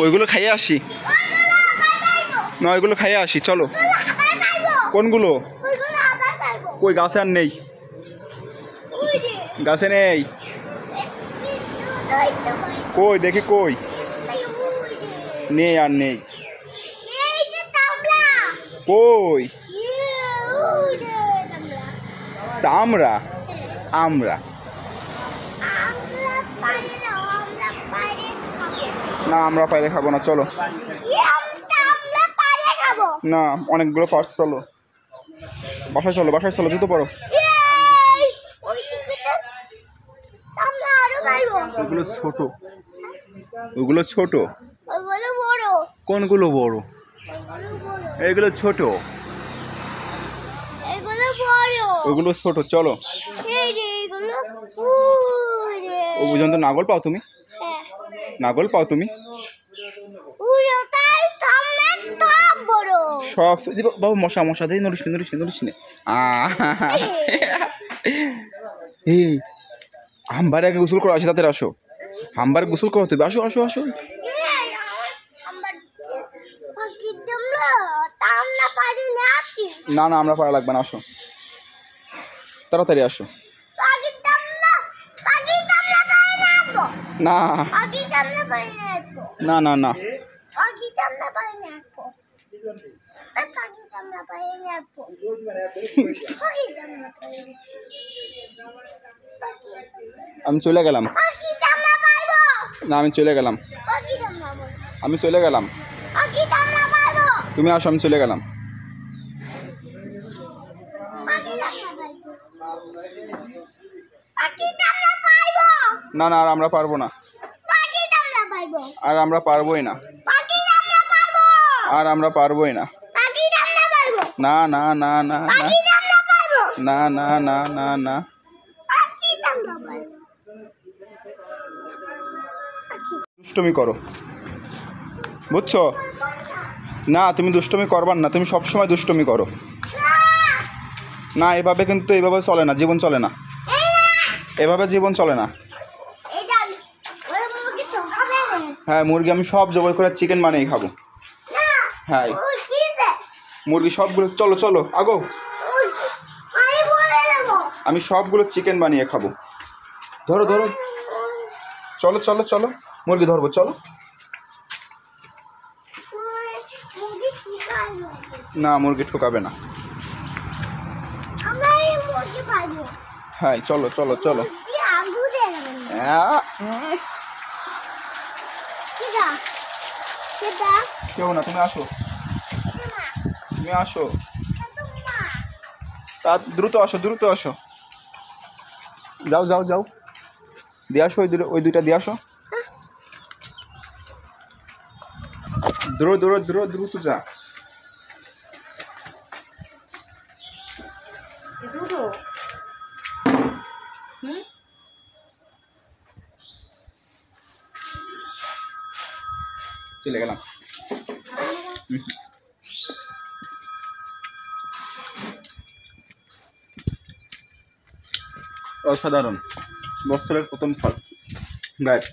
ওইগুলো খাইয়ে আসি না, ওইগুলো খাইয়ে আসি, চলো। কোনগুলো? কই গাছে আর নেই, গাছে নেই। কই দেখি, কই নেই, আর নেই। কই আমরা আমরা না, আমরা পাইলে খাবো না, চলো। না, অনেকগুলো পার্স, চলো বাসায়, চলো বাসায়, চলো, জুতো পরো। ওগুলো ছোট, ওগুলো ছোট। কোনগুলো বড়? এইগুলো ছোট, ওগুলো ছোট, চলো। ও পর্যন্ত নাগল পাও তুমি? নাগল পাও তুমি? সব বাবু, মশা মশা দিয়ে নড়িস নে, নড়িস নে, নড়িস নে। এই হামবারে আগে গোসল করো, আসি তাদের, আসো। হামবারে গোসল করো তুমি, আসো আসো আসো। না না, আমরা পারা লাগবে না, আসো তাড়াতাড়ি আসো। না না না না, আমি চলে গেলাম। না, আমি চলে গেলাম, আমি চলে গেলাম। তুমি আসো, আমি চলে গেলাম। না না, আর আমরা পারবো না, আর আমরা পারবোই না, আর আমরা পারবোই না। না না না না না না না না না, দুষ্টুমি করো, বুঝছো? না, তুমি দুষ্টুমি করবার না, তুমি সবসময় দুষ্টুমি করো। না, এভাবে কিন্তু, এভাবে চলে না, জীবন চলে না, এভাবে জীবন চলে না। হ্যাঁ, মুরগি আমি সব জবাই করে চিকেন বানিয়ে খাবো। হ্যাঁ, মুরগি সবগুলো, চলো চলো আগো, আমি সবগুলো চিকেন বানিয়ে খাবো। ধরো ধরো, চলো চলো চলো, মুরগি ধরবো, চলো। না, মুরগি ঠোকাবে না। হ্যাঁ, চলো চলো চলো। কেউ না, তুমি আসো, তুমি আসো, তা দ্রুত আসো, দ্রুত আসো, যাও যাও যাও, দিয়ে আসো, ওই দুইটা দিয়ে আসো, দ্রুত দ্রুত দ্রুত দ্রুত যা। চলে গেলাম। অসাধারণ, বছরের প্রথম ফল, গাইস।